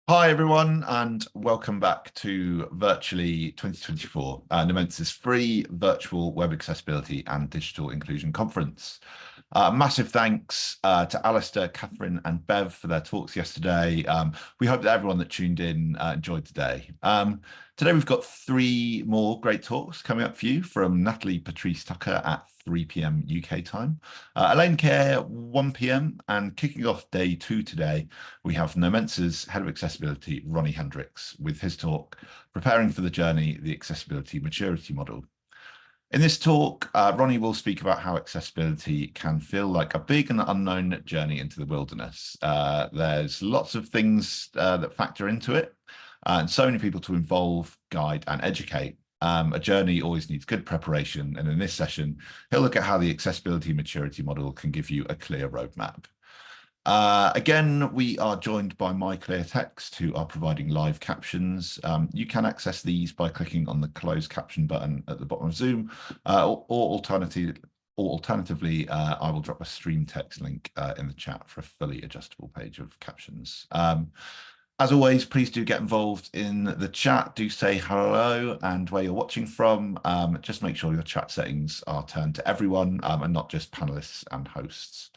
Hi everyone, and welcome back to Virtually 2024, Nomensa's free virtual web accessibility and digital inclusion conference. Massive thanks to Alistair, Catherine, and Bev for their talks yesterday. We hope that everyone that tuned in enjoyed today. Today we've got three more great talks coming up for you from Natalie Patrice Tucker at 3 p.m. UK time, Elaine Kerr 1 p.m. and kicking off day 2 today, we have Nomensa's Head of Accessibility, Ronny Hendriks, with his talk, Preparing for the Journey, the Accessibility Maturity Model. In this talk, Ronny will speak about how accessibility can feel like a big and unknown journey into the wilderness. There's lots of things that factor into it, and so many people to involve, guide, and educate. A journey always needs good preparation, and in this session, he'll look at how the accessibility maturity model can give you a clear roadmap. Again, we are joined by MyClearText, who are providing live captions. You can access these by clicking on the closed caption button at the bottom of Zoom, or alternatively, I will drop a stream text link in the chat for a fully adjustable page of captions. As always, please do get involved in the chat. Do say hello and where you're watching from. Just make sure your chat settings are turned to everyone and not just panelists and hosts.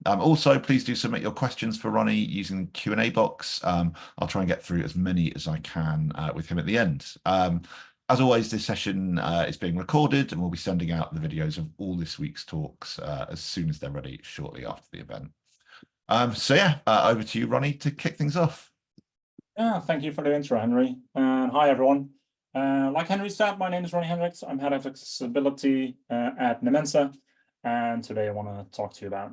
Also, please do submit your questions for Ronny using the Q&A box. I'll try and get through as many as I can with him at the end. As always, this session is being recorded and we'll be sending out the videos of all this week's talks as soon as they're ready shortly after the event. Over to you, Ronny, to kick things off. Yeah, thank you for the intro, Henry. Hi, everyone. Like Henry said, my name is Ronny Hendriks. I'm head of accessibility at Nomensa. And today I want to talk to you about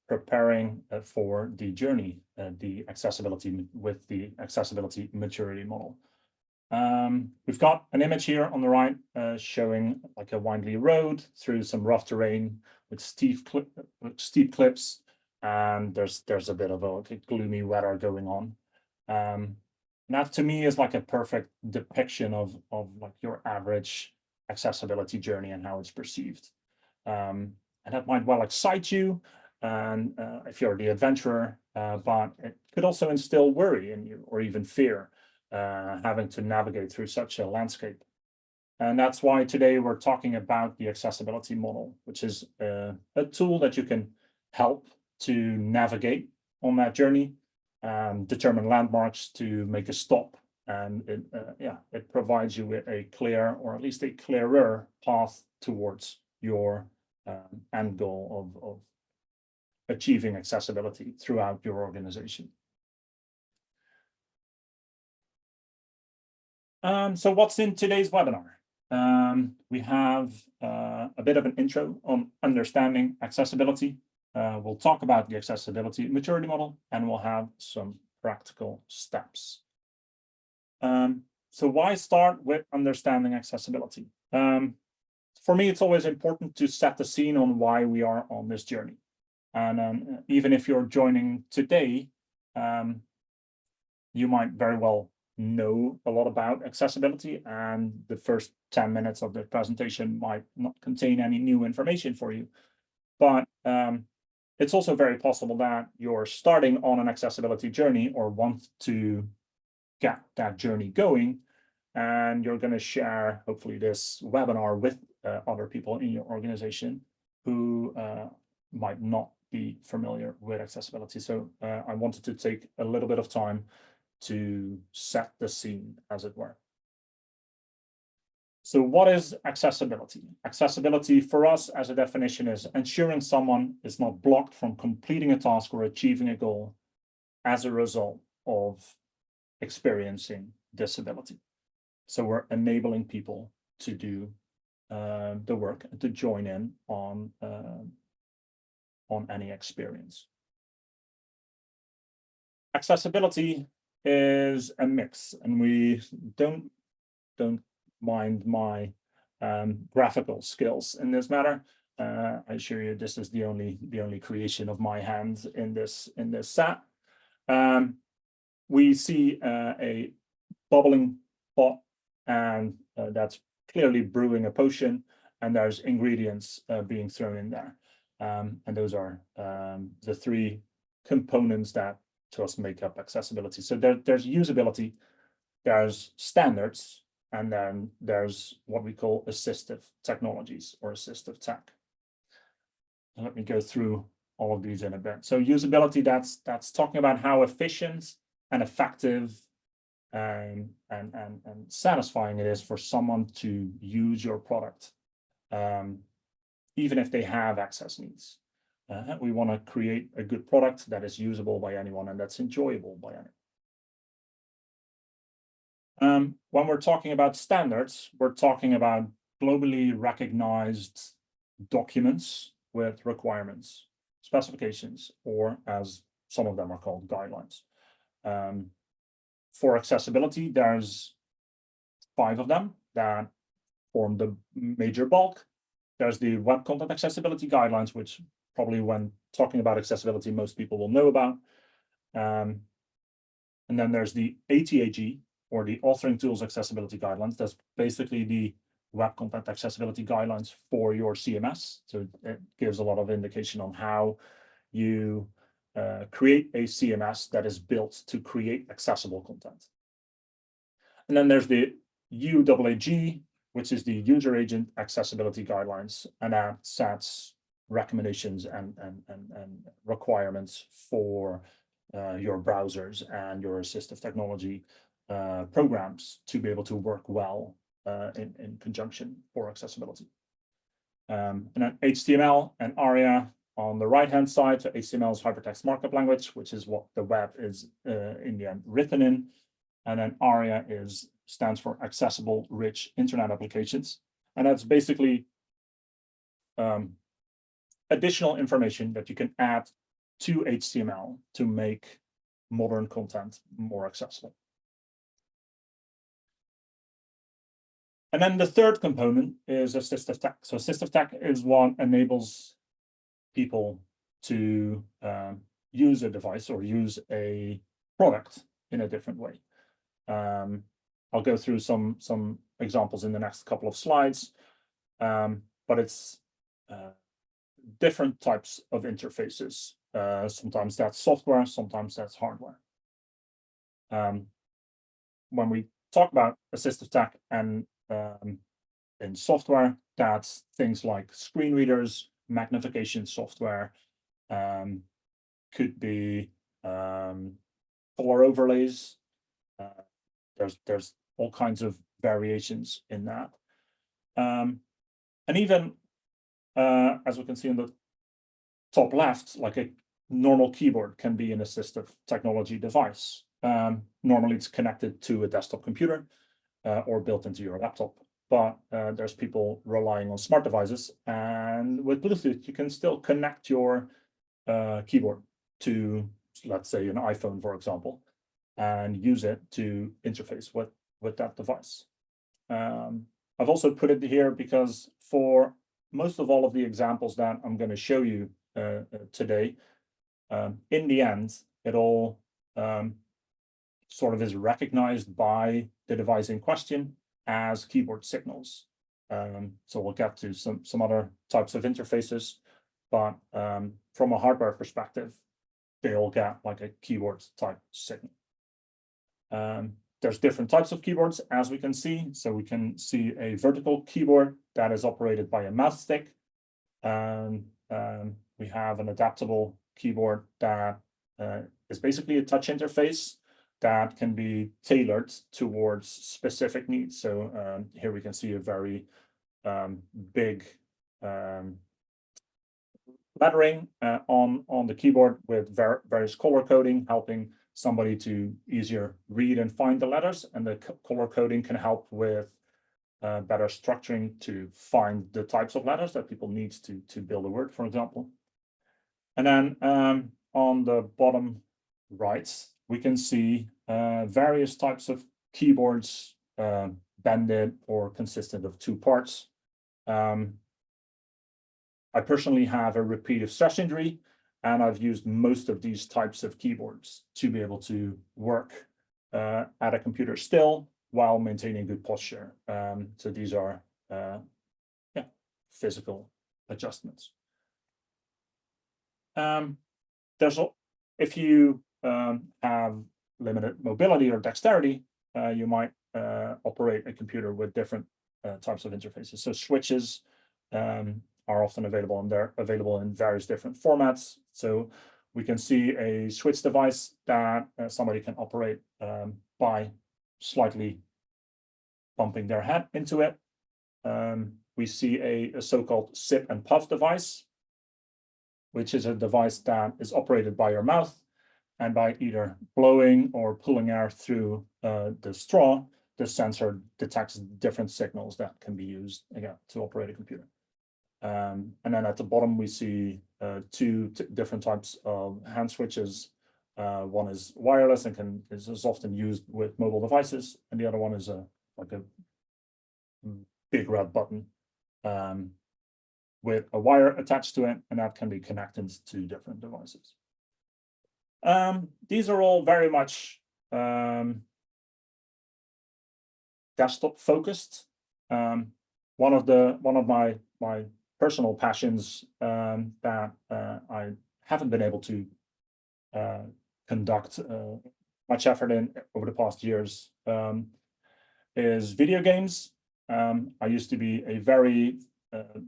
preparing for the journey, the accessibility with the accessibility maturity model. We've got an image here on the right showing like a winding road through some rough terrain with steep cliffs, and there's a bit of a gloomy weather going on. That to me is like a perfect depiction of like your average accessibility journey and how it's perceived. And that might well excite you, and if you're the adventurer, but it could also instill worry in you or even fear, having to navigate through such a landscape. And that's why today we're talking about the accessibility model, which is a tool that you can help to navigate on that journey, determine landmarks to make a stop. And it provides you with a clear, or at least a clearer path towards your end goal of achieving accessibility throughout your organization. So what's in today's webinar? We have a bit of an intro on understanding accessibility. We'll talk about the accessibility maturity model, and we'll have some practical steps. So why start with understanding accessibility? For me, it's always important to set the scene on why we are on this journey. And even if you're joining today, you might very well know a lot about accessibility, and the first 10 minutes of the presentation might not contain any new information for you. But it's also very possible that you're starting on an accessibility journey or want to get that journey going, and you're going to share, hopefully, this webinar with other people in your organization who might not be familiar with accessibility. So I wanted to take a little bit of time to set the scene, as it were. So what is accessibility? Accessibility for us as a definition is ensuring someone is not blocked from completing a task or achieving a goal as a result of experiencing disability. So we're enabling people to do the work and to join in on any experience. Accessibility is a mix, and we don't mind my graphical skills in this matter. I assure you, this is the only creation of my hands in this set. We see a bubbling pot, and that's clearly brewing a potion, and there's ingredients being thrown in there. And those are the three components that to us make up accessibility. So there's usability, there's standards, and then there's what we call assistive technologies or assistive tech. And let me go through all of these in a bit. So usability, that's talking about how efficient and effective and satisfying it is for someone to use your product, even if they have access needs. We want to create a good product that is usable by anyone and that's enjoyable by anyone. When we're talking about standards, we're talking about globally recognized documents with requirements, specifications, or as some of them are called, guidelines. For accessibility, there's 5 of them that form the major bulk. There's the Web Content Accessibility Guidelines, which probably when talking about accessibility, most people will know about. And then there's the ATAG, or the Authoring Tools Accessibility Guidelines. That's basically the Web Content Accessibility Guidelines for your CMS. So it gives a lot of indication on how you create a CMS that is built to create accessible content. And then there's the UAAG, which is the User Agent Accessibility Guidelines, and that sets recommendations and requirements for your browsers and your assistive technology programs to be able to work well in conjunction for accessibility. And then HTML and ARIA on the right-hand side. So HTML is hypertext markup language, which is what the web is in the end written in. And then ARIA stands for Accessible Rich Internet Applications. And that's basically additional information that you can add to HTML to make modern content more accessible. And then the third component is assistive tech. So assistive tech is what enables people to use a device or use a product in a different way. I'll go through some examples in the next couple of slides, but it's different types of interfaces. Sometimes that's software, sometimes that's hardware. When we talk about assistive tech and in software, that's things like screen readers, magnification software, could be color overlays. There's all kinds of variations in that. And even as we can see in the top left, like a normal keyboard can be an assistive technology device. Normally it's connected to a desktop computer or built into your laptop. But there's people relying on smart devices, and with Bluetooth, you can still connect your keyboard to, let's say, an iPhone, for example, and use it to interface with that device. I've also put it here because for most of all of the examples that I'm going to show you today, in the end, it all sort of is recognized by the device in question as keyboard signals. So we'll get to some other types of interfaces, but from a hardware perspective, they all get like a keyboard type signal. There's different types of keyboards, as we can see. So we can see a vertical keyboard that is operated by a mouse stick. We have an adaptable keyboard that is basically a touch interface that can be tailored towards specific needs. So here we can see a very big lettering on the keyboard with various color coding, helping somebody to easier read and find the letters. And the color coding can help with better structuring to find the types of letters that people need to build a word, for example. And then on the bottom right, we can see various types of keyboards, banded or consistent of 2 parts. I personally have a repeated stress injury, and I've used most of these types of keyboards to be able to work at a computer still while maintaining good posture. So these are physical adjustments. If you have limited mobility or dexterity, you might operate a computer with different types of interfaces. So switches are often available, and they're available in various different formats. So we can see a switch device that somebody can operate by slightly bumping their head into it. We see a so-called sip and puff device, which is a device that is operated by your mouth, and by either blowing or pulling air through the straw, the sensor detects different signals that can be used, again, to operate a computer. And then at the bottom, we see two different types of hand switches. One is wireless and is often used with mobile devices, and the other one is like a big red button with a wire attached to it, and that can be connected to different devices. These are all very much desktop focused. One of my personal passions that I haven't been able to conduct much effort in over the past years is video games. I used to be a very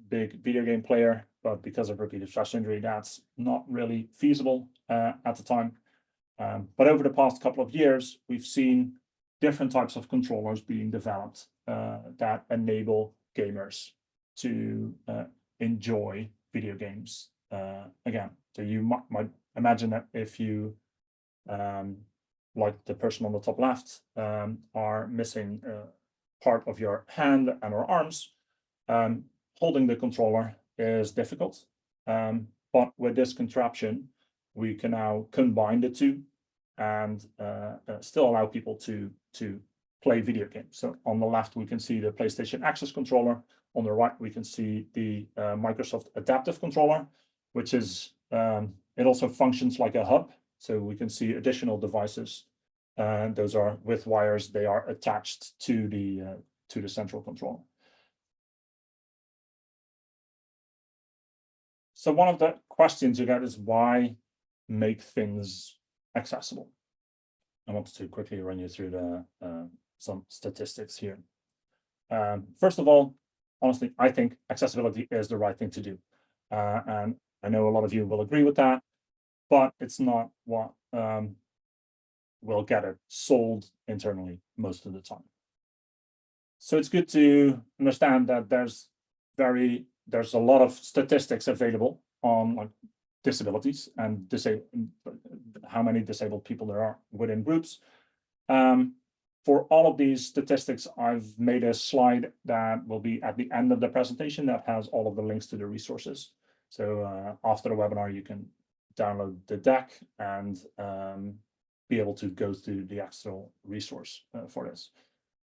big video game player, but because of repeated stress injury, that's not really feasible at the time. But over the past couple of years, we've seen different types of controllers being developed that enable gamers to enjoy video games again. So you might imagine that if you, like the person on the top left, are missing part of your hand and or arms, holding the controller is difficult. But with this contraption, we can now combine the two and still allow people to play video games. So on the left, we can see the PlayStation Access controller. On the right, we can see the Microsoft Adaptive controller, which is, it also functions like a hub. So we can see additional devices. Those are with wires, they are attached to the central controller. So one of the questions you get is, why make things accessible? I wanted to quickly run you through some statistics here. First of all, honestly, I think accessibility is the right thing to do. And I know a lot of you will agree with that, but it's not what will get it sold internally most of the time. So it's good to understand that there's a lot of statistics available on like disabilities and how many disabled people there are within groups. For all of these statistics, I've made a slide that will be at the end of the presentation that has all of the links to the resources. So after the webinar, you can download the deck and be able to go through the actual resource for this.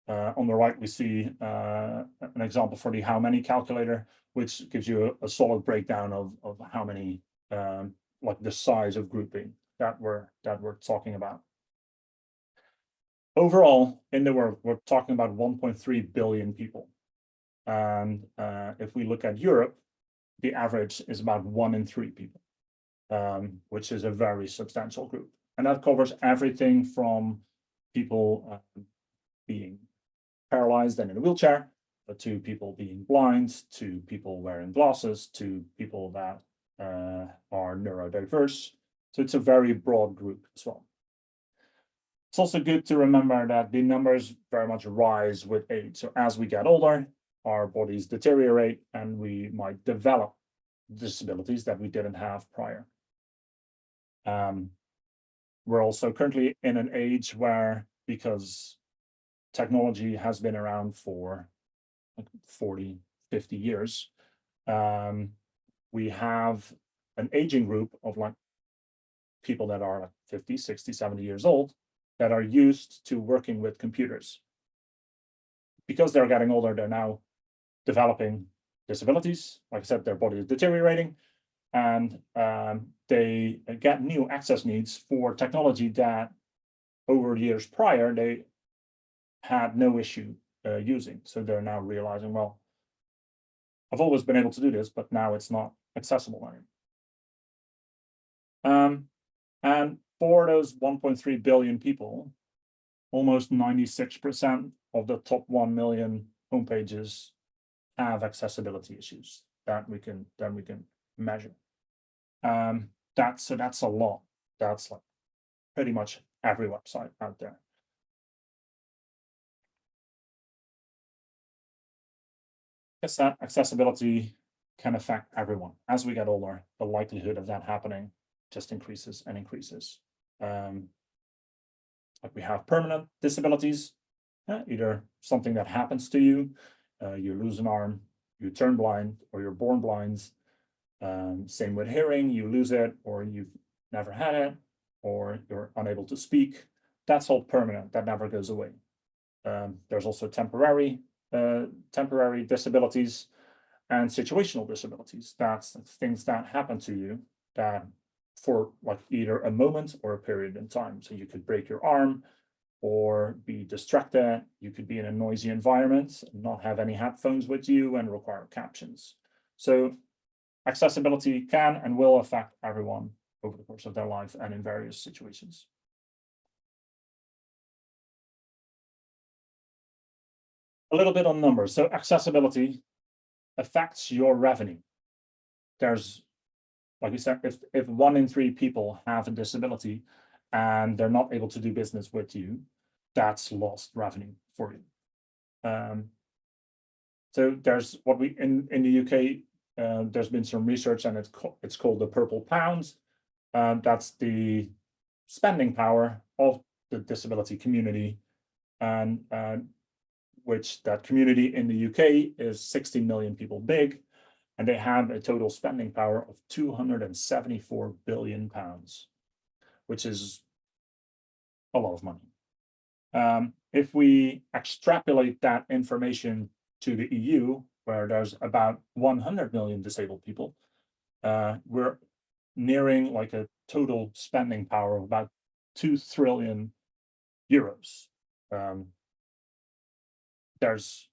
On the right, we see an example for the how many calculator, which gives you a solid breakdown of how many, like the size of grouping that we're talking about. Overall, in the world, we're talking about 1.3 billion people. And if we look at Europe, the average is about 1 in 3 people, which is a very substantial group. And that covers everything from people being paralyzed and in a wheelchair, to people being blind, to people wearing glasses, to people that are neurodiverse. So it's a very broad group as well. It's also good to remember that the numbers very much rise with age. So as we get older, our bodies deteriorate and we might develop disabilities that we didn't have prior. We're also currently in an age where, because technology has been around for like 40, 50 years, we have an aging group of like people that are like 50, 60, 70 years old that are used to working with computers. Because they're getting older, they're now developing disabilities. Like I said, their body is deteriorating, and they get new access needs for technology that over years prior, they had no issue using. So they're now realizing, well, I've always been able to do this, but now it's not accessible anymore. And for those 1.3 billion people, almost 96% of the top 1 million homepages have accessibility issues that we can measure. That's a lot. That's like pretty much every website out there. Guess that accessibility can affect everyone. As we get older, the likelihood of that happening just increases and increases. Like we have permanent disabilities, either something that happens to you, you lose an arm, you turn blind, or you're born blind. Same with hearing, you lose it, or you've never had it, or you're unable to speak. That's all permanent, that never goes away. There's also temporary disabilities and situational disabilities. That's things that happen to you that for like either a moment or a period in time. So you could break your arm or be distracted. You could be in a noisy environment, not have any headphones with you and require captions. So accessibility can and will affect everyone over the course of their life and in various situations. A little bit on numbers. So accessibility affects your revenue. There's, like we said, if 1 in 3 people have a disability and they're not able to do business with you, that's lost revenue for you. So there's what we in the UK, there's been some research and it's called the purple pound. That's the spending power of the disability community, and which that community in the UK is 60 million people big, and they have a total spending power of 274 billion pounds, which is a lot of money. If we extrapolate that information to the EU, where there's about 100 million disabled people, we're nearing like a total spending power of about 2 trillion euros. There's,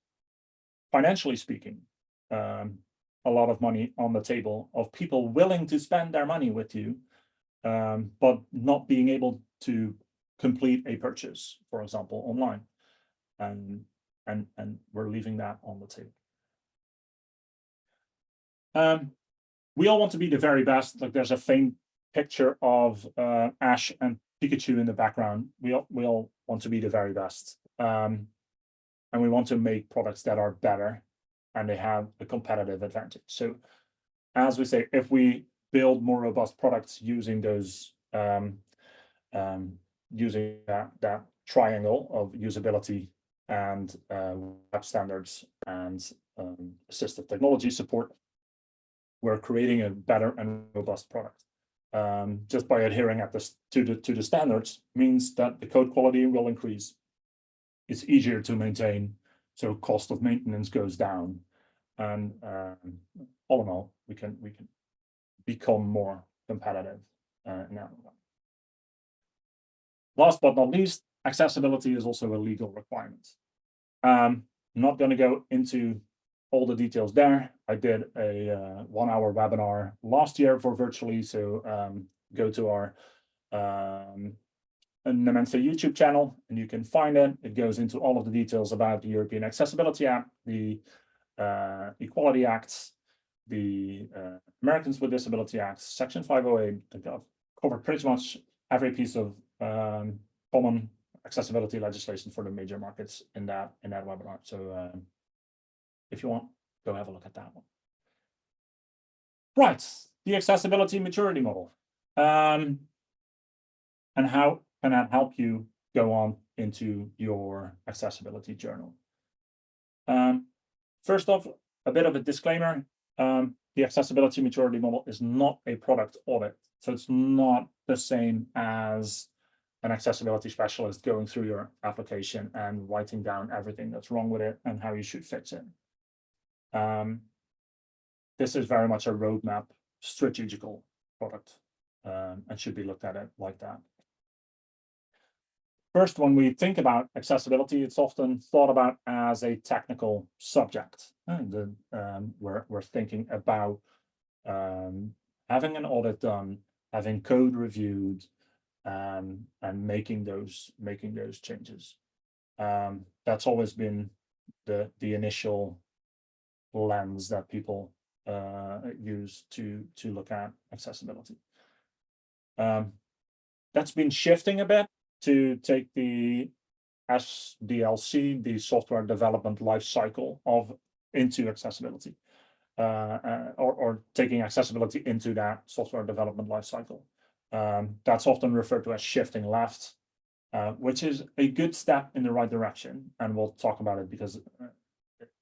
financially speaking, a lot of money on the table of people willing to spend their money with you, but not being able to complete a purchase, for example, online. And we're leaving that on the table. We all want to be the very best. Like there's a faint picture of Ash and Pikachu in the background. We all want to be the very best. And we want to make products that are better and they have a competitive advantage. So as we say, if we build more robust products using those, using that triangle of usability and web standards and assistive technology support, we're creating a better and robust product. Just by adhering to the standards means that the code quality will increase. It's easier to maintain, so cost of maintenance goes down, and all in all, we can become more competitive in that regard. Last but not least, accessibility is also a legal requirement. Not going to go into all the details there. I did a 1-hour webinar last year for virtually, so go to our Nomensa YouTube channel, and you can find it. It goes into all of the details about the European Accessibility Act, the Equality Acts, the Americans with Disability Acts, Section 508. I've covered pretty much every piece of common accessibility legislation for the major markets in that webinar. So if you want, go have a look at that one. Right, the accessibility maturity model. And how can that help you go on into your accessibility journal? First off, a bit of a disclaimer. The accessibility maturity model is not a product audit. So it's not the same as an accessibility specialist going through your application and writing down everything that's wrong with it and how you should fix it. This is very much a roadmap, strategical product, and should be looked at it like that. First, when we think about accessibility, it's often thought about as a technical subject. And we're thinking about having an audit done, having code reviewed, and making those changes. That's always been the initial lens that people use to look at accessibility. That's been shifting a bit to take the SDLC, the software development life cycle into accessibility, or taking accessibility into that software development life cycle. That's often referred to as shifting left, which is a good step in the right direction, and we'll talk about it because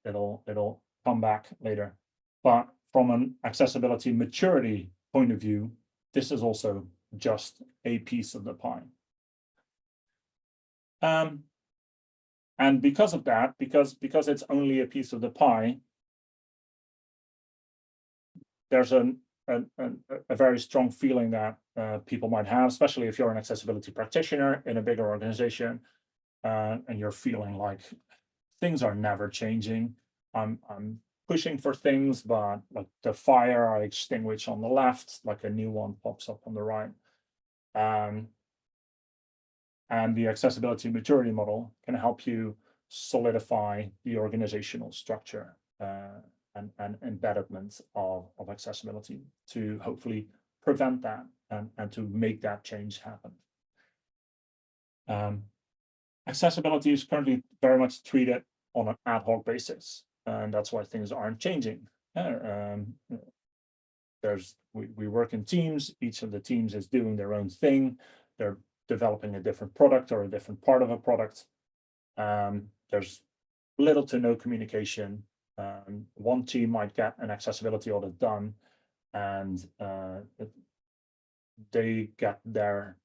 it'll come back later. But from an accessibility maturity point of view, this is also just a piece of the pie. And because of that, because it's only a piece of the pie, there's a very strong feeling that people might have, especially if you're an accessibility practitioner in a bigger organization, and you're feeling like things are never changing. I'm pushing for things, but like the fire I extinguish on the left, like a new one pops up on the right. And the accessibility maturity model can help you solidify the organizational structure and embedment of accessibility to hopefully prevent that and to make that change happen. Accessibility is currently very much treated on an ad hoc basis, and that's why things aren't changing. We work in teams. Each of the teams is doing their own thing. They're developing a different product or a different part of a product. There's little to no communication. One team might get an accessibility audit done, and they get their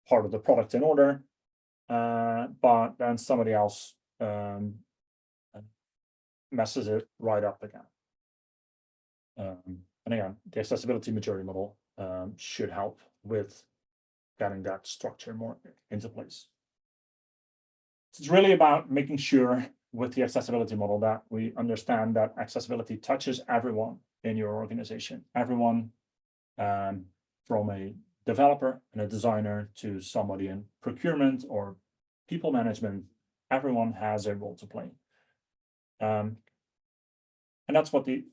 part of the product in order, but then somebody else messes it right up again. And again, the accessibility maturity model should help with getting that structure more into place. It's really about making sure with the accessibility model that we understand that accessibility touches everyone in your organization, everyone from a developer and a designer to somebody in procurement or people management. Everyone has a role to play. And that's what the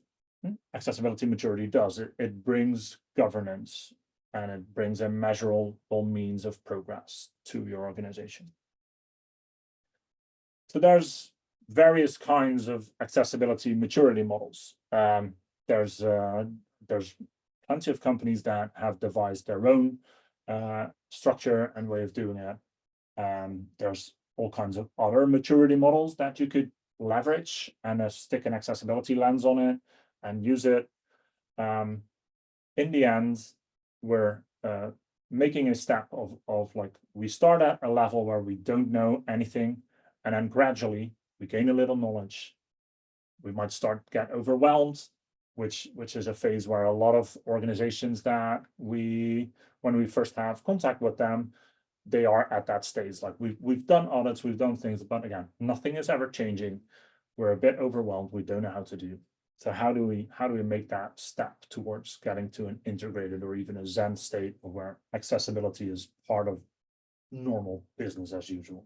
accessibility maturity does. It brings governance, and it brings a measurable means of progress to your organization. So there's various kinds of accessibility maturity models. There's plenty of companies that have devised their own structure and way of doing it. There's all kinds of other maturity models that you could leverage and stick an accessibility lens on it and use it. In the end, we're making a step of like, we start at a level where we don't know anything, and then gradually we gain a little knowledge. We might start to get overwhelmed, which is a phase where a lot of organizations that when we first have contact with them, they are at that stage. Like we've done audits, we've done things, but again, nothing is ever changing. We're a bit overwhelmed. We don't know how to do. So how do we make that step towards getting to an integrated or even a Zen state where accessibility is part of normal business as usual?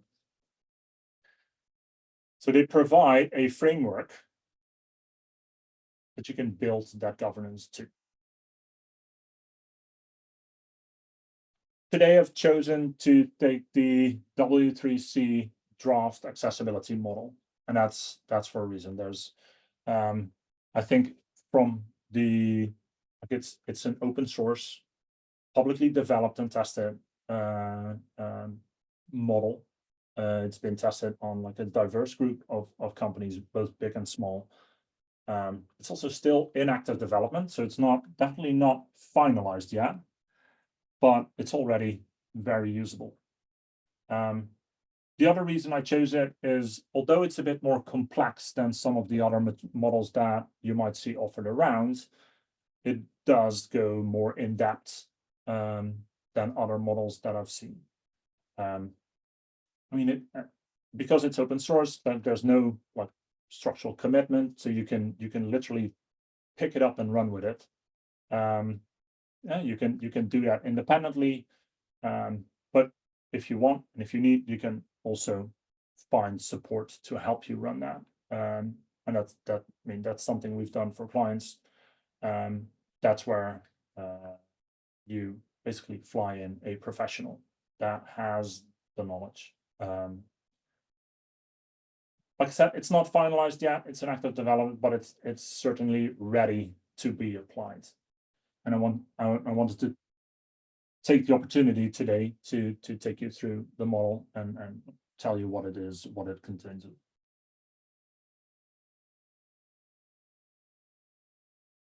So they provide a framework that you can build that governance to. Today, I've chosen to take the W3C draft accessibility model, and that's for a reason. There's, I think, from the, like it's an open source, publicly developed and tested model. It's been tested on like a diverse group of companies, both big and small. It's also still in active development, so it's definitely not finalized yet, but it's already very usable. The other reason I chose it is, although it's a bit more complex than some of the other models that you might see offered around, it does go more in depth than other models that I've seen. I mean, because it's open source, there's no like structural commitment, so you can literally pick it up and run with it. Yeah, you can do that independently. But if you want and if you need, you can also find support to help you run that. And that's something we've done for clients. That's where you basically fly in a professional that has the knowledge. Like I said, it's not finalized yet. It's an active development, but it's certainly ready to be applied. And I wanted to take the opportunity today to take you through the model and tell you what it is, what it contains.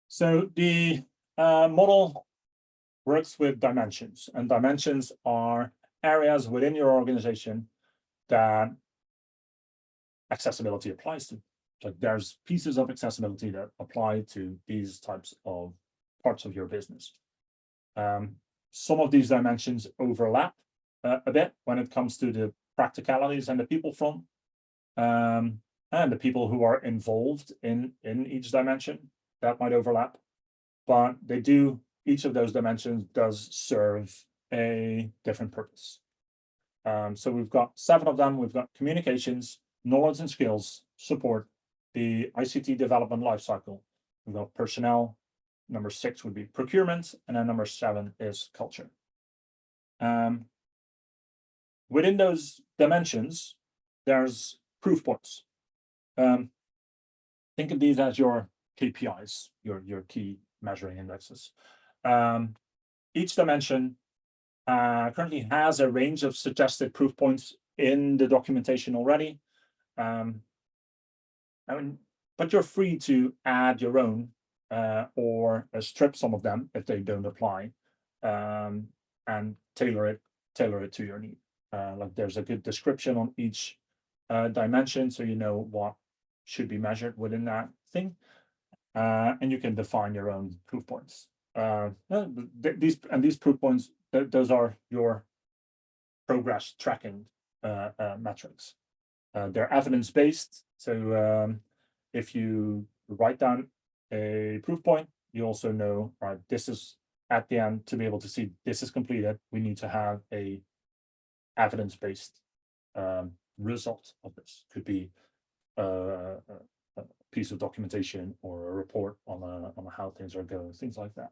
So the model works with dimensions, and dimensions are areas within your organization that accessibility applies to. Like there's pieces of accessibility that apply to these types of parts of your business. Some of these dimensions overlap a bit when it comes to the practicalities and the people front, and the people who are involved in each dimension that might overlap, but they do, each of those dimensions does serve a different purpose. So we've got 7 of them. We've got communications, knowledge and skills, support, the ICT development lifecycle. We've got personnel. Number 6 would be procurement, and then number 7 is culture. Within those dimensions, there's proof points. Think of these as your KPIs, your key measuring indexes. Each dimension currently has a range of suggested proof points in the documentation already. But you're free to add your own or strip some of them if they don't apply, and tailor it to your need. Like there's a good description on each dimension, so you know what should be measured within that thing, and you can define your own proof points. These proof points, those are your progress tracking metrics. They're evidence-based, so if you write down a proof point, you also know, right, this is at the end, to be able to see this is completed, we need to have a evidence-based result of this. Could be a piece of documentation or a report on how things are going, things like that.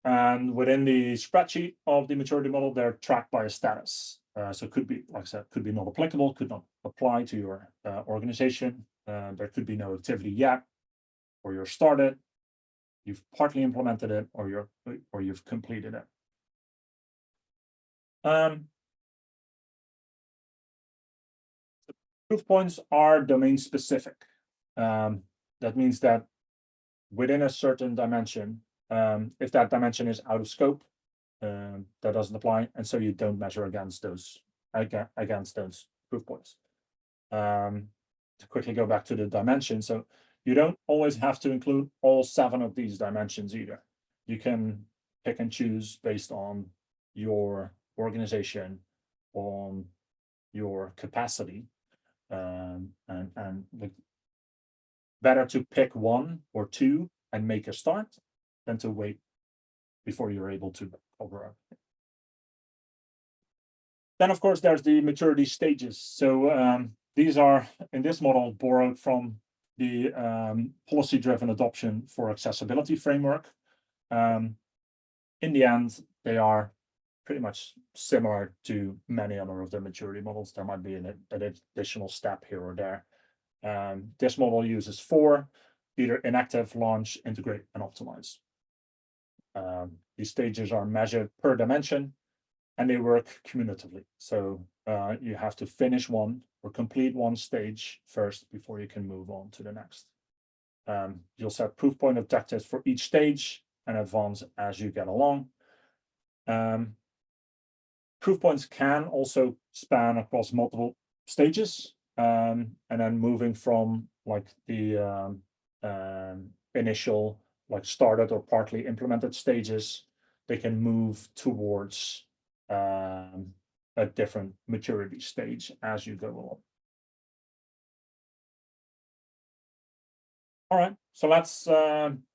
And within the spreadsheet of the maturity model, they're tracked by a status. So it could be, like I said, could be not applicable, could not apply to your organization. There could be no activity yet, or you're started, you've partly implemented it, or you've completed it. Proof points are domain specific. That means that within a certain dimension, if that dimension is out of scope, that doesn't apply, and so you don't measure against those proof points. To quickly go back to the dimension, so you don't always have to include all 7 of these dimensions either. You can pick and choose based on your organization, on your capacity, and better to pick 1 or 2 and make a start than to wait before you're able to cover everything. Then, of course, there's the maturity stages. So these are, in this model, borrowed from the policy-driven adoption for accessibility framework. In the end, they are pretty much similar to many other of the maturity models. There might be an additional step here or there. This model uses 4: either inactive, launch, integrate, and optimize. These stages are measured per dimension, and they work cumulatively. So you have to finish one or complete one stage first before you can move on to the next. You'll set proof point objectives for each stage and advance as you get along. Proof points can also span across multiple stages, and then moving from like the initial, like started or partly implemented stages, they can move towards a different maturity stage as you go along. All right, so let's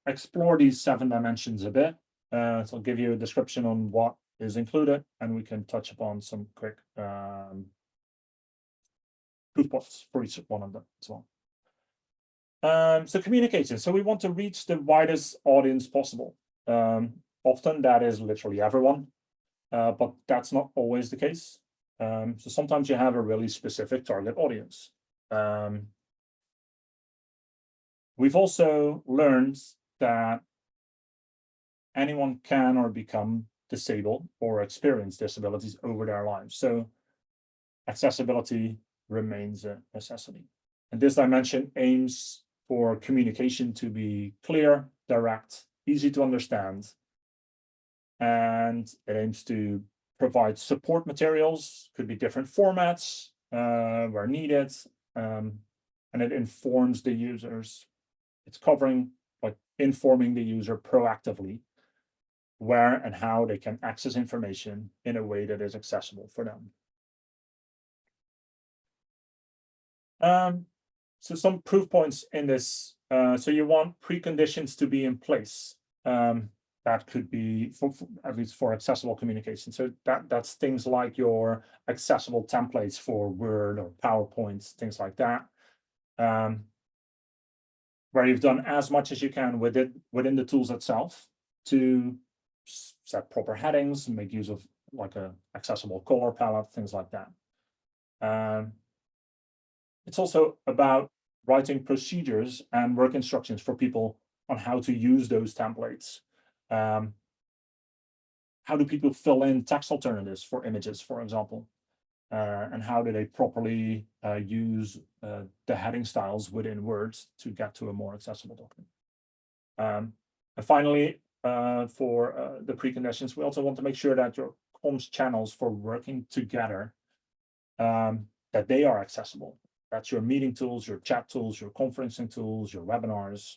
explore these 7 dimensions a bit. So I'll give you a description on what is included, and we can touch upon some quick proof points for each one of them as well. So communication. So we want to reach the widest audience possible. Often that is literally everyone, but that's not always the case. So sometimes you have a really specific target audience. We've also learned that anyone can or become disabled or experience disabilities over their lives. So accessibility remains a necessity. And this dimension aims for communication to be clear, direct, easy to understand. And it aims to provide support materials, could be different formats where needed. And it informs the users. It's covering, like informing the user proactively where and how they can access information in a way that is accessible for them. So some proof points in this. So you want preconditions to be in place. That could be for at least for accessible communication. So that's things like your accessible templates for Word or PowerPoint, things like that. Where you've done as much as you can within the tools itself to set proper headings and make use of like a accessible color palette, things like that. It's also about writing procedures and work instructions for people on how to use those templates. How do people fill in text alternatives for images, for example? And how do they properly use the heading styles within Word to get to a more accessible document? And finally, for the preconditions, we also want to make sure that your comms channels for working together, that they are accessible. That's your meeting tools, your chat tools, your conferencing tools, your webinars,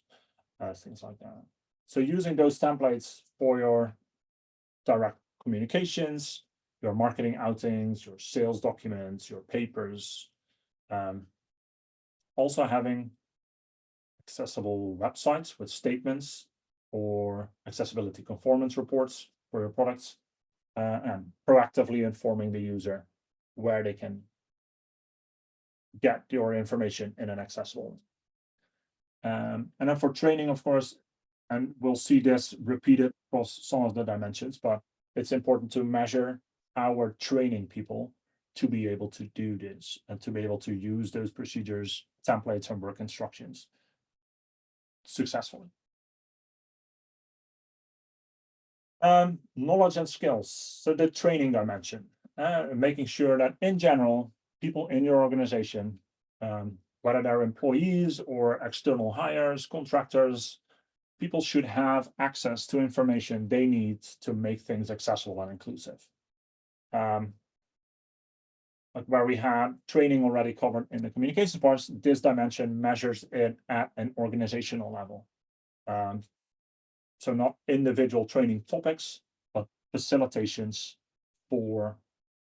things like that. So using those templates for your direct communications, your marketing outings, your sales documents, your papers. Also having accessible websites with statements or accessibility conformance reports for your products, and proactively informing the user where they can get your information in an accessible way. And then for training, of course, and we'll see this repeated across some of the dimensions, but it's important to measure how we're training people to be able to do this and to be able to use those procedures, templates, and work instructions successfully. Knowledge and skills. So the training dimension, making sure that in general, people in your organization, whether they're employees or external hires, contractors, people should have access to information they need to make things accessible and inclusive. Like where we had training already covered in the communication parts, this dimension measures it at an organizational level. So not individual training topics, but facilitations for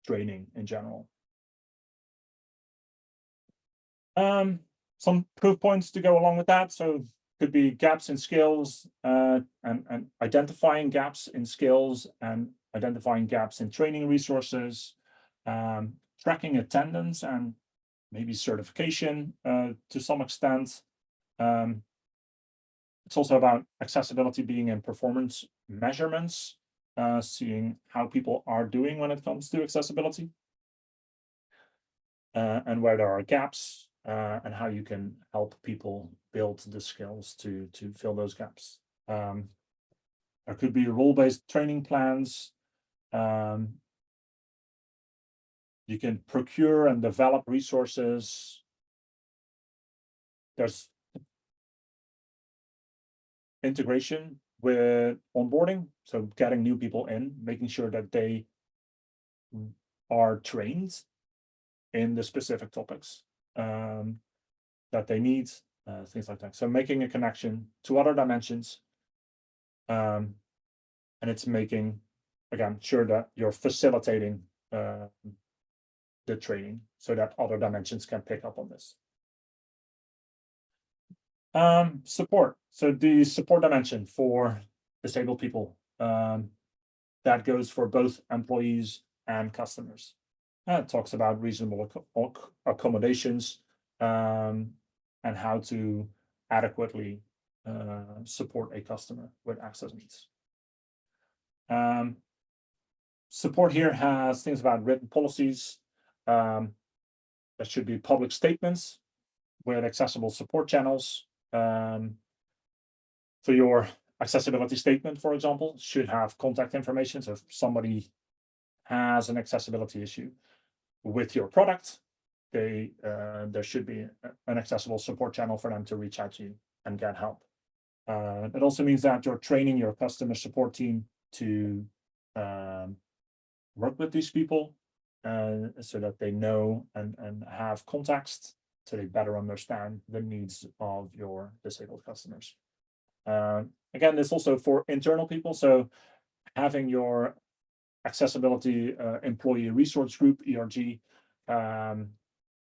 training in general. Some proof points to go along with that. So could be gaps in skills, and identifying gaps in skills and identifying gaps in training resources, tracking attendance and maybe certification to some extent. It's also about accessibility being in performance measurements, seeing how people are doing when it comes to accessibility, and where there are gaps, and how you can help people build the skills to fill those gaps. There could be role-based training plans. You can procure and develop resources. There's integration with onboarding, so getting new people in, making sure that they are trained in the specific topics that they need, things like that. So making a connection to other dimensions, and it's making, again, sure that you're facilitating the training so that other dimensions can pick up on this. Support. So the support dimension for disabled people. that goes for both employees and customers. It talks about reasonable accommodations and how to adequately support a customer with access needs. Support here has things about written policies. There should be public statements with accessible support channels. For your accessibility statement, for example, should have contact information. So if somebody has an accessibility issue with your product, there should be an accessible support channel for them to reach out to you and get help. It also means that you're training your customer support team to work with these people so that they know and have context, so they better understand the needs of your disabled customers. Again, this also for internal people. So having your accessibility employee resource group, ERG,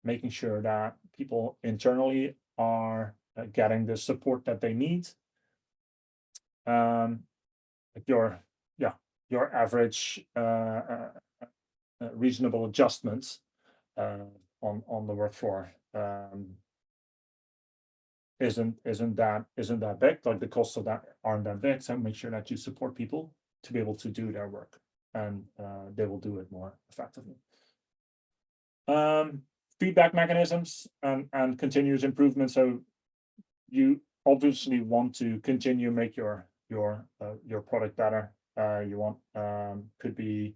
making sure that people internally are getting the support that they need. Your average reasonable adjustments on the work floor isn't that big. Like the costs of that aren't that big. So make sure that you support people to be able to do their work, and they will do it more effectively. Feedback mechanisms and continuous improvement. So you obviously want to continue make your product better. You want could be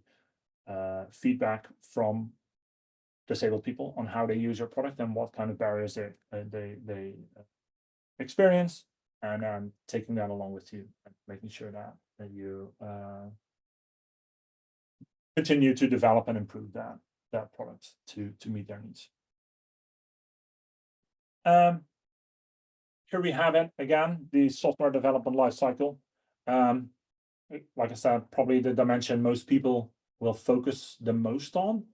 feedback from disabled people on how they use your product and what kind of barriers they experience, and taking that along with you and making sure that you continue to develop and improve that product to meet their needs. Here we have it again, the software development lifecycle. Like I said, probably the dimension most people will focus the most on.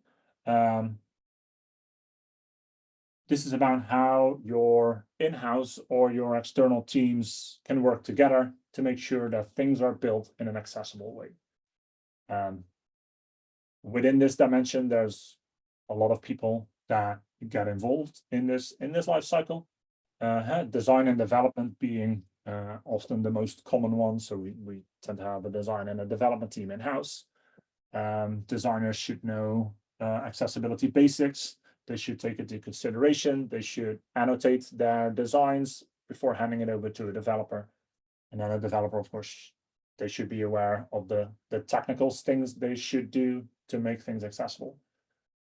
This is about how your in-house or your external teams can work together to make sure that things are built in an accessible way. Within this dimension, there's a lot of people that get involved in this life cycle. Design and development being often the most common one. So we tend to have a design and a development team in-house. Designers should know accessibility basics. They should take it into consideration. They should annotate their designs before handing it over to a developer. And then a developer, of course, they should be aware of the technical things they should do to make things accessible.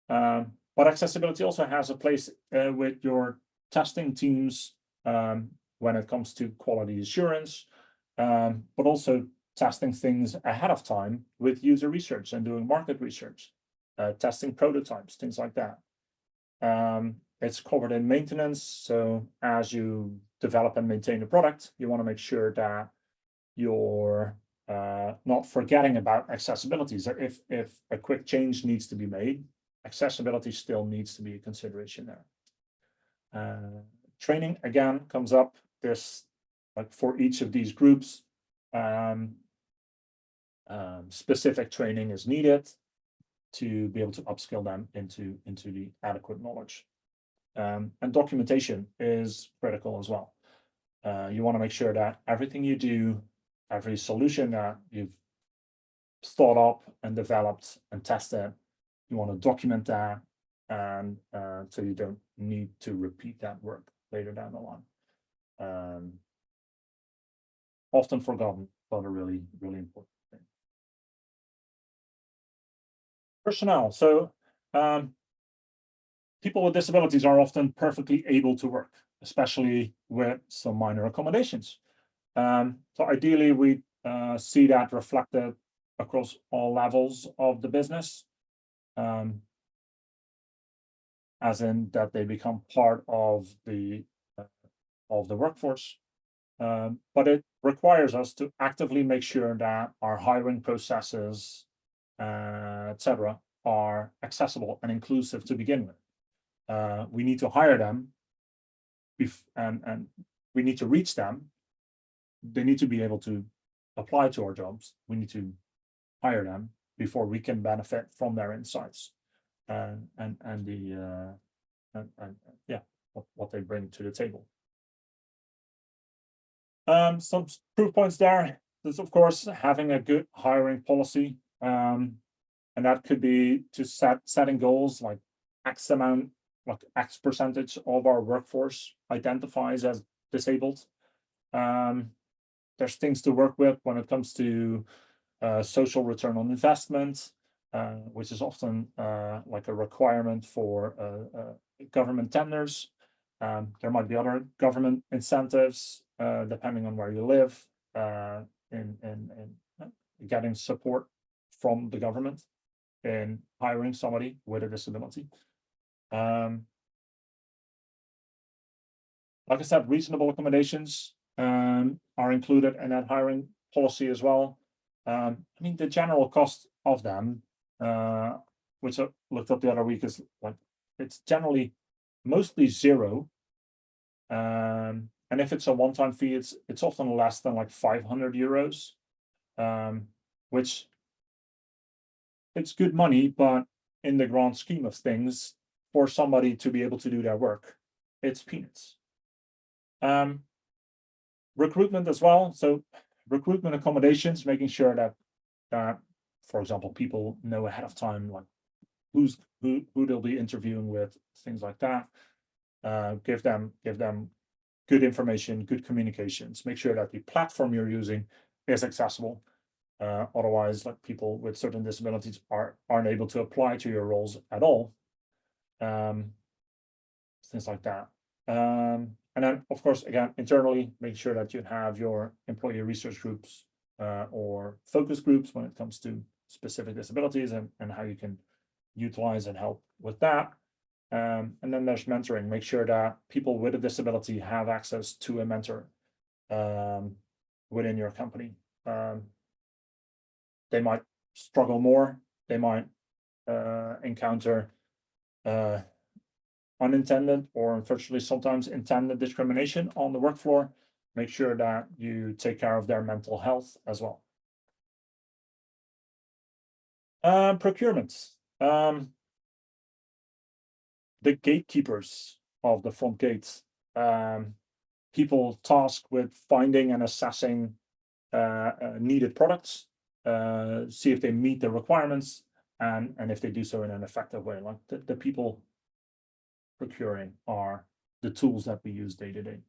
But accessibility also has a place with your testing teams when it comes to quality assurance, but also testing things ahead of time with user research and doing market research, testing prototypes, things like that. It's covered in maintenance. So as you develop and maintain a product, you want to make sure that you're not forgetting about accessibility. So if a quick change needs to be made, accessibility still needs to be a consideration there. Training again comes up. This, like for each of these groups, specific training is needed to be able to upskill them into the adequate knowledge. And documentation is critical as well. You want to make sure that everything you do, every solution that you've thought up and developed and tested, you want to document that, and so you don't need to repeat that work later down the line. Often forgotten, but a really, really important thing. Personnel. So people with disabilities are often perfectly able to work, especially with some minor accommodations. So ideally, we see that reflected across all levels of the business, as in that they become part of the workforce. But it requires us to actively make sure that our hiring processes, etc., are accessible and inclusive to begin with. We need to hire them, and we need to reach them. They need to be able to apply to our jobs. We need to hire them before we can benefit from their insights and what they bring to the table. Some proof points there is, of course, having a good hiring policy, and that could be to setting goals like X amount, like X percentage of our workforce identifies as disabled. There's things to work with when it comes to social return on investment, which is often like a requirement for government tenders. There might be other government incentives depending on where you live in getting support from the government in hiring somebody with a disability. Like I said, reasonable accommodations are included in that hiring policy as well. I mean, the general cost of them, which I looked up the other week, is like it's generally mostly zero. And if it's a one-time fee, it's often less than like 500 euros, which it's good money, but in the grand scheme of things, for somebody to be able to do their work, it's peanuts. Recruitment as well. So recruitment accommodations, making sure that, for example, people know ahead of time like who they'll be interviewing with, things like that. Give them good information, good communications. Make sure that the platform you're using is accessible. Otherwise, like people with certain disabilities aren't able to apply to your roles at all. Things like that. And then, of course, again, internally, make sure that you have your employee research groups or focus groups when it comes to specific disabilities and how you can utilize and help with that. And then there's mentoring. Make sure that people with a disability have access to a mentor within your company. They might struggle more. They might encounter unintended or unfortunately sometimes intended discrimination on the work floor. Make sure that you take care of their mental health as well. Procurements. The gatekeepers of the front gates, people tasked with finding and assessing needed products, see if they meet the requirements, and if they do so in an effective way. Like the people procuring are the tools that we use day to day.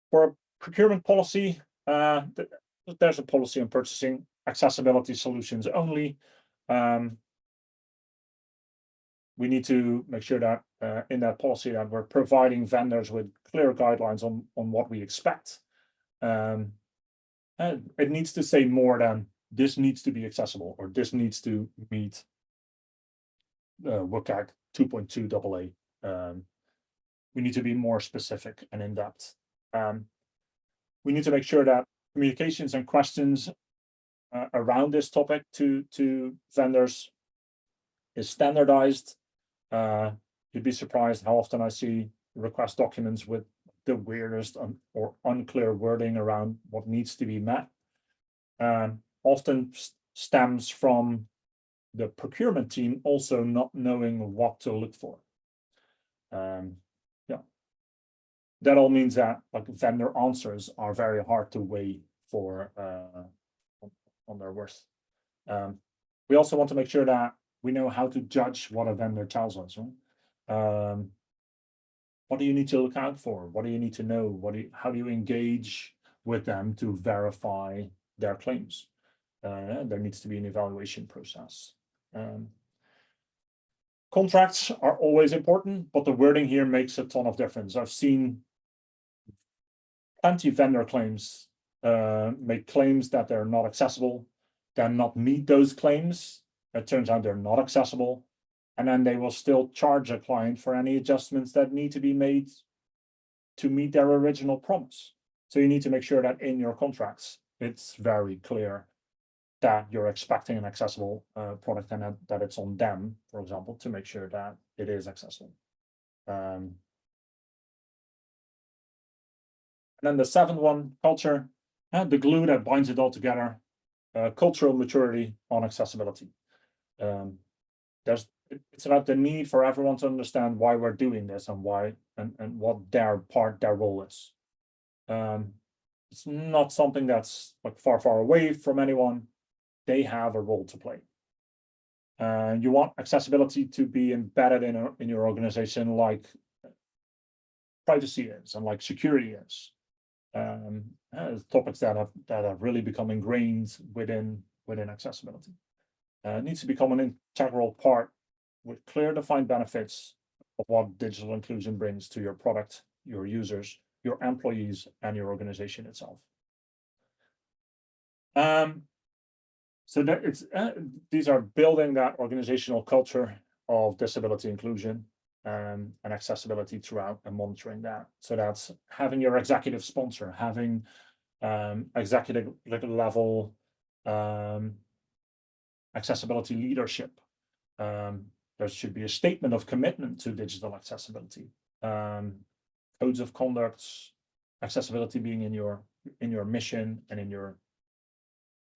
For a procurement policy, there's a policy on purchasing accessibility solutions only. We need to make sure that in that policy that we're providing vendors with clear guidelines on what we expect. And it needs to say more than this needs to be accessible or this needs to meet WCAG 2.2 AA. We need to be more specific and in depth. We need to make sure that communications and questions around this topic to vendors is standardized. You'd be surprised how often I see request documents with the weirdest or unclear wording around what needs to be met. Often stems from the procurement team also not knowing what to look for. Yeah, that all means that like vendor answers are very hard to weigh for on their worth. We also want to make sure that we know how to judge what a vendor tells us. Right? What do you need to look out for? What do you need to know? How do you engage with them to verify their claims? There needs to be an evaluation process. Contracts are always important, but the wording here makes a ton of difference. I've seen plenty of vendor claims make claims that they're not accessible, then not meet those claims. It turns out they're not accessible, and then they will still charge a client for any adjustments that need to be made to meet their original promise. So you need to make sure that in your contracts, it's very clear that you're expecting an accessible product and that it's on them, for example, to make sure that it is accessible. And then the seventh one, culture. the glue that binds it all together, cultural maturity on accessibility. It's about the need for everyone to understand why we're doing this and why and what their role is. It's not something that's like far away from anyone. They have a role to play. You want accessibility to be embedded in your organization, like privacy is and like security is. Topics that have really become ingrained within accessibility. It needs to become an integral part with clear defined benefits of what digital inclusion brings to your product, your users, your employees, and your organization itself. So that it's these are building that organizational culture of disability inclusion and accessibility throughout and monitoring that. So that's having your executive sponsor, having executive level accessibility leadership. There should be a statement of commitment to digital accessibility, codes of conduct, accessibility being in your mission and in your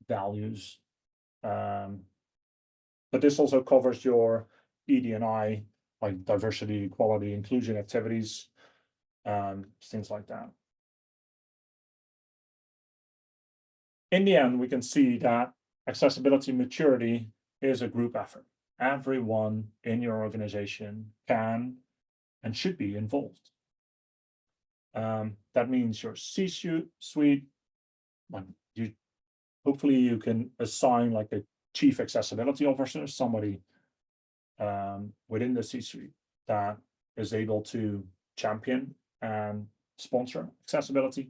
values. But this also covers your ED&I, like diversity, equality, inclusion activities, things like that. In the end, we can see that accessibility maturity is a group effort. Everyone in your organization can and should be involved. That means your C-suite, like hopefully you can assign like a chief accessibility officer, somebody within the C-suite that is able to champion and sponsor accessibility.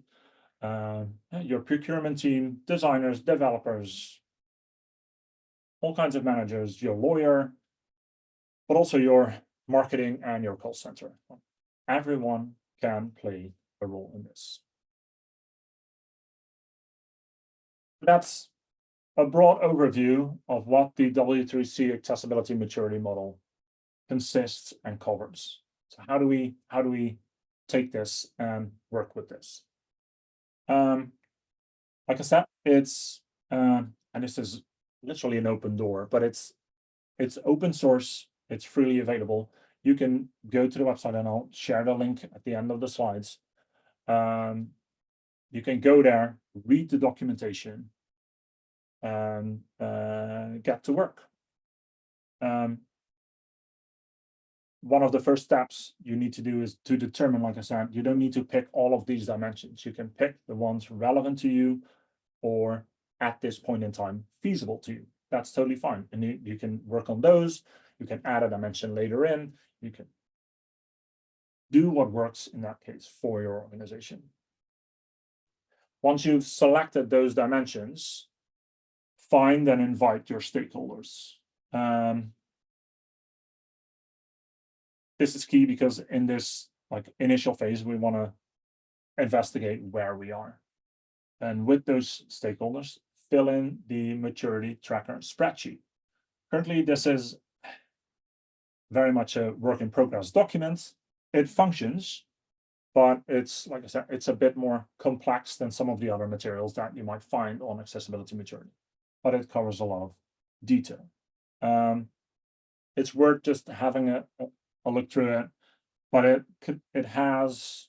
Your procurement team, designers, developers, all kinds of managers, your lawyer, but also your marketing and your call center. Everyone can play a role in this. That's a broad overview of what the W3C accessibility maturity model consists and covers. So how do we take this and work with this? Like I said, it's and this is literally an open door, but it's open source, it's freely available. You can go to the website and I'll share the link at the end of the slides. You can go there, read the documentation, and get to work. One of the first steps you need to do is to determine, like I said, you don't need to pick all of these dimensions. You can pick the ones relevant to you or at this point in time feasible to you. That's totally fine. And you can work on those. You can add a dimension later in. You can do what works in that case for your organization. Once you've selected those dimensions, find and invite your stakeholders. This is key because in this like initial phase, we want to investigate where we are. And with those stakeholders, fill in the maturity tracker spreadsheet. Currently, this is very much a work in progress document. It functions, but it's, like I said, it's a bit more complex than some of the other materials that you might find on accessibility maturity, but it covers a lot of detail. It's worth just having a look through it, but it has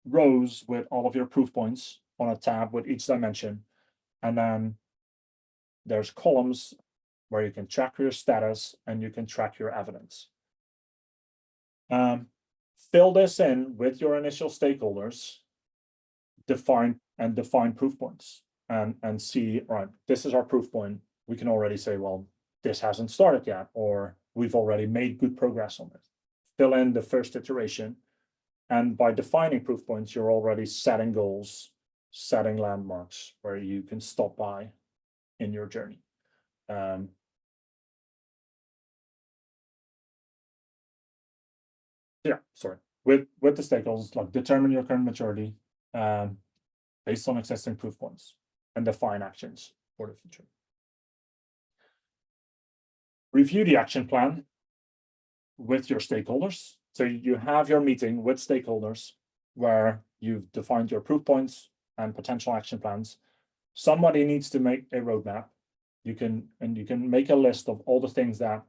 rows with all of your proof points on a tab with each dimension, and then there's columns where you can track your status and you can track your evidence. Fill this in with your initial stakeholders, define proof points, and see, right, this is our proof point. We can already say, well, this hasn't started yet, or we've already made good progress on it. Fill in the first iteration, and by defining proof points, you're already setting goals, setting landmarks where you can stop by in your journey. With the stakeholders, like determine your current maturity based on existing proof points and define actions for the future. Review the action plan with your stakeholders. So you have your meeting with stakeholders where you've defined your proof points and potential action plans. Somebody needs to make a roadmap. You can make a list of all the things that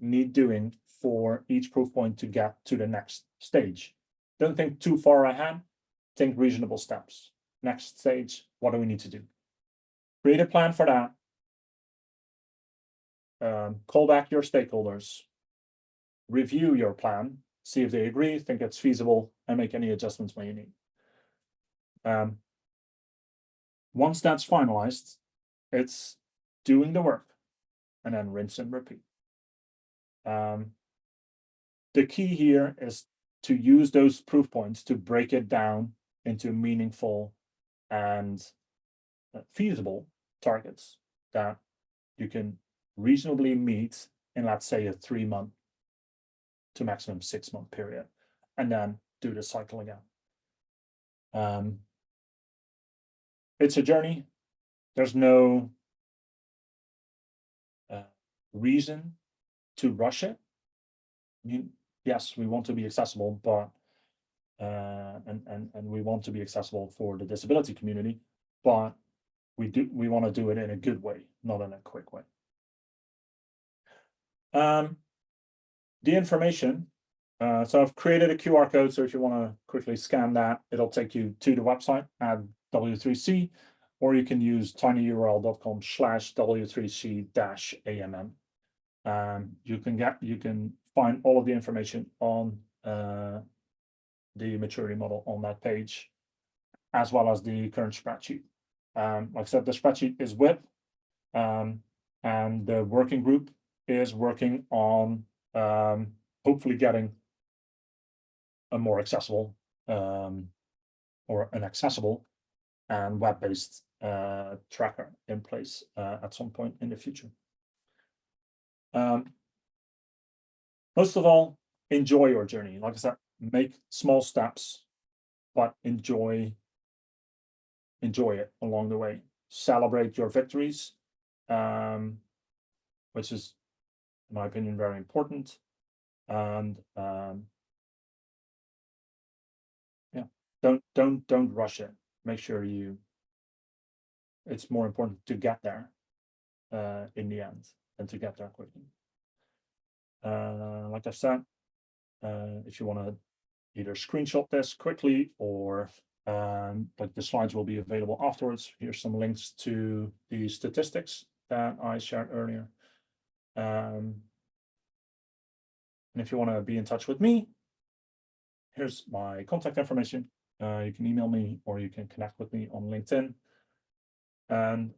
need doing for each proof point to get to the next stage. Don't think too far ahead, think reasonable steps. Next stage, what do we need to do? Create a plan for that. Call back your stakeholders, review your plan, see if they agree, think it's feasible, and make any adjustments when you need. Once that's finalized, it's doing the work and then rinse and repeat. The key here is to use those proof points to break it down into meaningful and feasible targets that you can reasonably meet in, let's say, a 3-month to maximum 6-month period, and then do the cycle again. It's a journey. There's no reason to rush it. I mean, yes, we want to be accessible, but and we want to be accessible for the disability community, but we want to do it in a good way, not in a quick way. The information. So I've created a QR code, so if you want to quickly scan that, it'll take you to the website at W3C, or you can use tinyurl.com/W3C-AMM. You can find all of the information on the maturity model on that page, as well as the current spreadsheet. Like I said, the spreadsheet is WIP, and the working group is working on hopefully getting a more accessible or an accessible and web-based tracker in place at some point in the future. Most of all, enjoy your journey. Like I said, make small steps, but enjoy it along the way. Celebrate your victories, which is, in my opinion, very important. And yeah, don't rush it. Make sure it's more important to get there in the end than to get there quickly. Like I said, if you want to either screenshot this quickly or like the slides will be available afterwards. Here's some links to the statistics that I shared earlier. And if you want to be in touch with me, here's my contact information. You can email me or you can connect with me on LinkedIn. And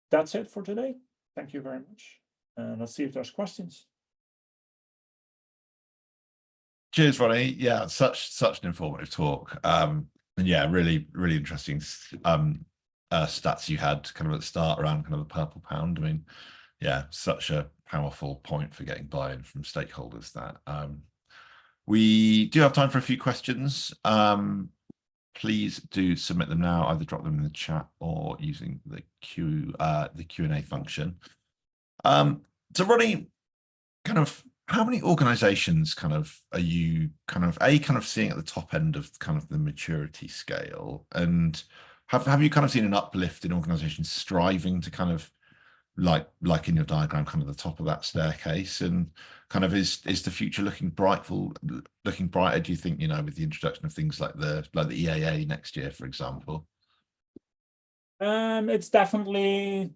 that's it for today. Thank you very much. And let's see if there's questions. Cheers, Ronny. Yeah, such an informative talk. And yeah, really interesting stats you had kind of at the start around kind of the purple pound. I mean, yeah, such a powerful point for getting buy-in from stakeholders that we do have time for a few questions. Please do submit them now, either drop them in the chat or using the Q&A function. So Ronny, kind of how many organizations kind of are you kind of seeing at the top end of kind of the maturity scale, and have you kind of seen an uplift in organizations striving to kind of like in your diagram, kind of the top of that staircase, and kind of is the future looking brighter, do you think, you know, with the introduction of things like the EAA next year, for example? It's definitely,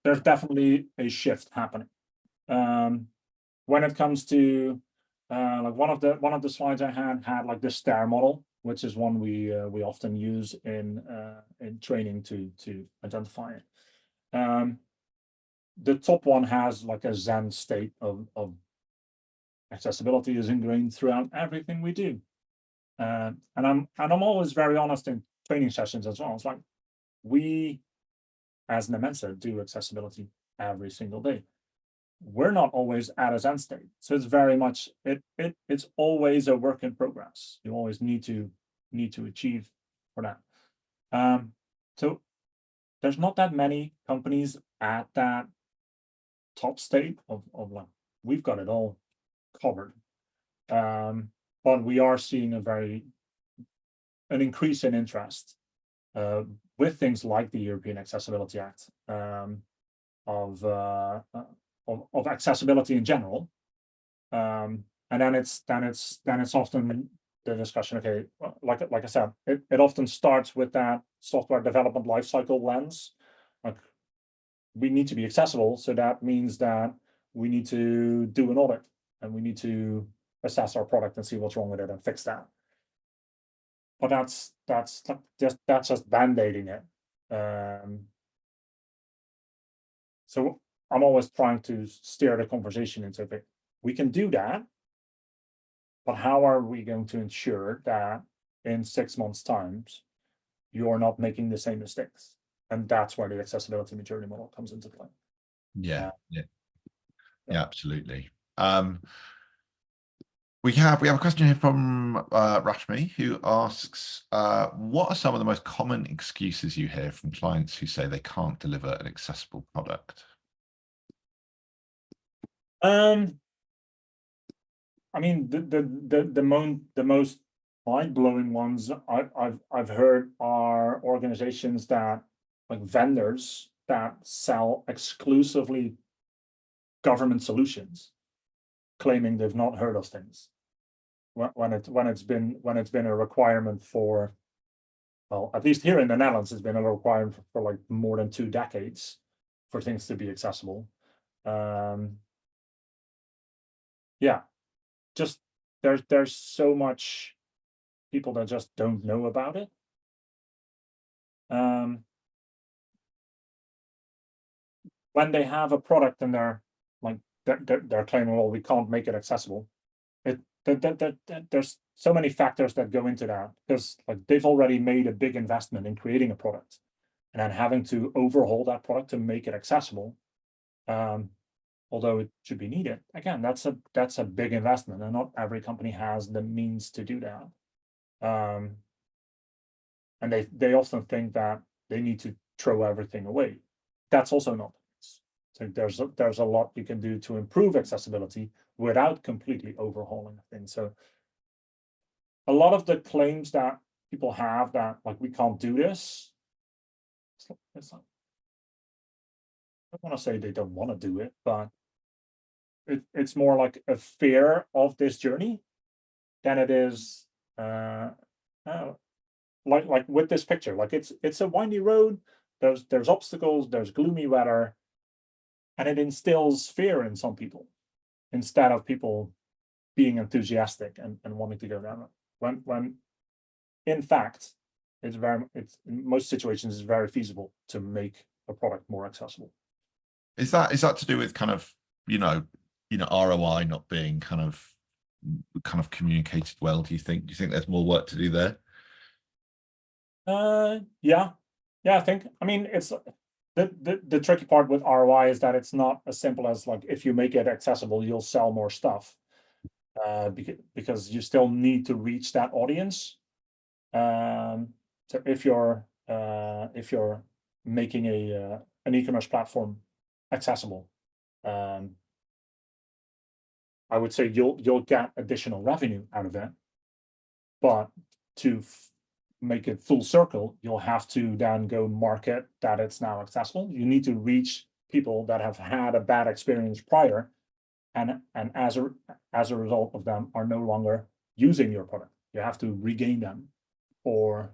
there's definitely a shift happening. When it comes to like one of the slides I had like this star model, which is one we often use in training to identify it. The top one has like a Zen state of accessibility is ingrained throughout everything we do. And I'm always very honest in training sessions as well. It's like we as Nomensa do accessibility every single day. We're not always at a Zen state. So it's very much it's always a work in progress. You always need to achieve for that. So there's not that many companies at that top state of like we've got it all covered. But we are seeing a very an increase in interest with things like the European Accessibility Act, of accessibility in general. And then it's often the discussion. Okay, like I said, it often starts with that software development lifecycle lens. Like, we need to be accessible, so that means that we need to do an audit and we need to assess our product and see what's wrong with it and fix that. But that's just band-aiding it. So I'm always trying to steer the conversation into, okay, we can do that, but how are we going to ensure that in 6 months' time, you're not making the same mistakes? And that's where the accessibility maturity model comes into play. Yeah, absolutely. We have a question here from Rashmi, who asks, what are some of the most common excuses you hear from clients who say they can't deliver an accessible product? I mean, the most mind-blowing ones I've heard are organizations that, like vendors that sell exclusively government solutions, claiming they've not heard of things when it's been a requirement for, well, at least here in the Netherlands, it's been a requirement for like more than 2 decades for things to be accessible. Yeah, just there's so much people that just don't know about it. When they have a product and they're like they're claiming, well, we can't make it accessible. There's so many factors that go into that, because like they've already made a big investment in creating a product, and then having to overhaul that product to make it accessible. Although it should be needed, again, that's a big investment, and not every company has the means to do that. And they often think that they need to throw everything away. That's also not the case. So there's a lot you can do to improve accessibility without completely overhauling things. So a lot of the claims that people have that, like, we can't do this, it's like, I don't want to say they don't want to do it, but it's more like a fear of this journey than it is like with this picture. Like, it's a windy road, there's obstacles, there's gloomy weather, and it instills fear in some people instead of people being enthusiastic and wanting to go down it. When in fact, it's in most situations it's very feasible to make a product more accessible. Is that to do with kind of, ROI not being kind of communicated well? Do you think there's more work to do there? Yeah, I think, I mean, it's the tricky part with ROI is that it's not as simple as, like, if you make it accessible, you'll sell more stuff. Because you still need to reach that audience. So if you're making an e-commerce platform accessible, I would say you'll get additional revenue out of that. But to make it full circle, you'll have to then go market that it's now accessible. You need to reach people that have had a bad experience prior, and as a result of them are no longer using your product. You have to regain them or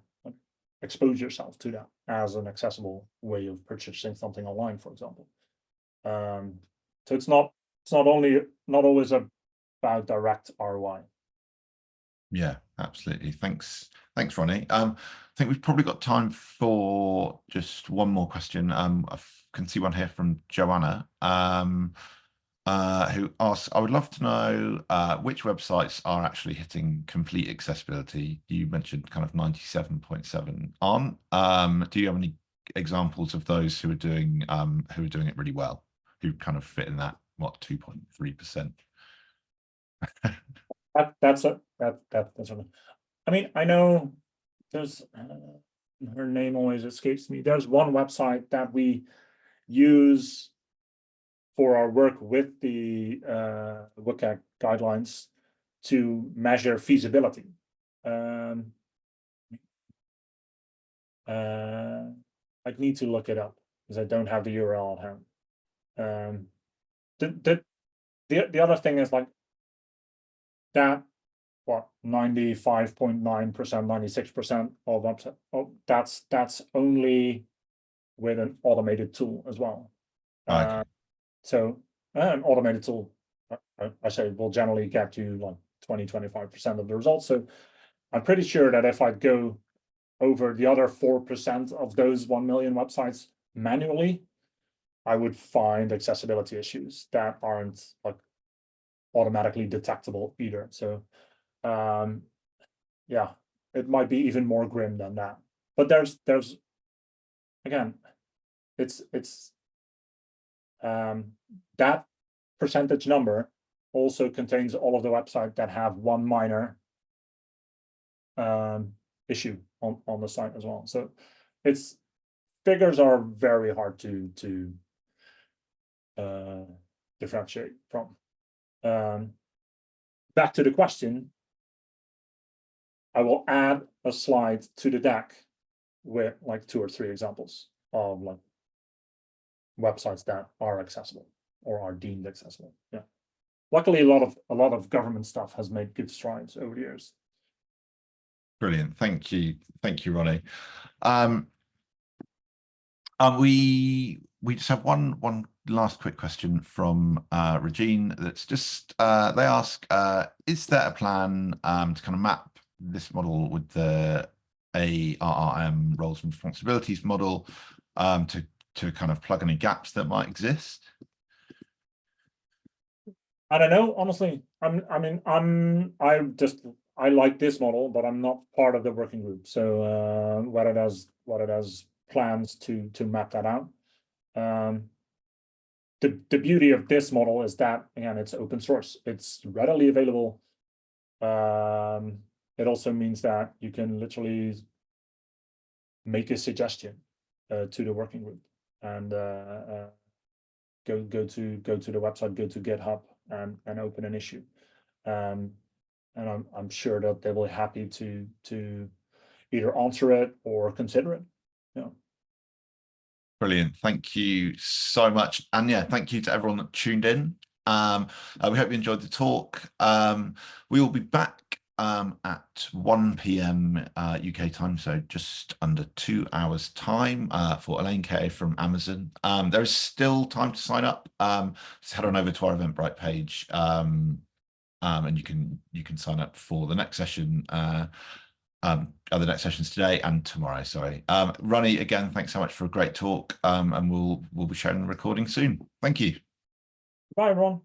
expose yourself to them as an accessible way of purchasing something online, for example. So it's not always about direct ROI. Yeah, absolutely. Thanks, Ronny. I think we've probably got time for just one more question. I can see one here from Joanna, who asks, I would love to know which websites are actually hitting complete accessibility. You mentioned kind of 97.7 aren't. Do you have any examples of those who are doing it really well, who kind of fit in that 2.3%? That's I mean, I know there's her name always escapes me. There's one website that we use for our work with the WCAG guidelines to measure feasibility. I'd need to look it up because I don't have the URL at hand. The other thing is like that, what, 95.9%, 96% of website. Oh, that's only with an automated tool as well. Okay. So an automated tool, I say, will generally get you like 20-25% of the results. So I'm pretty sure that if I go over the other 4% of those 1 million websites manually, I would find accessibility issues that aren't like automatically detectable either. So yeah, it might be even more grim than that. But there's again, it's that percentage number also contains all of the websites that have one minor issue on the site as well. So it's figures are very hard to differentiate from. Back to the question, I will add a slide to the deck with like 2 or 3 examples of like websites that are accessible or are deemed accessible. Yeah. Luckily, a lot of government stuff has made good strides over the years. Brilliant. Thank you, Ronny. We just have one last quick question from Regine. That's just they ask, is there a plan to kind of map this model with the ARRM roles and responsibilities model to kind of plug any gaps that might exist? I don't know, honestly. I like this model, but I'm not part of the working group. So what it has plans to map that out. The beauty of this model is that, again, it's open source. It's readily available. It also means that you can literally make a suggestion to the working group and go to the website, go to GitHub and open an issue. And I'm sure that they will be happy to either answer it or consider it. Yeah. Brilliant. Thank you so much. And yeah, thank you to everyone that tuned in. We hope you enjoyed the talk. We will be back at 1 p.m. UK time, so just under 2 hours time for Elaine Kay from Amazon. There is still time to sign up. Just head on over to our Eventbrite page and you can sign up for the next session. The next sessions today and tomorrow. Sorry, Ronny, again, thanks so much for a great talk. And we'll be sharing the recording soon. Thank you. Bye, everyone.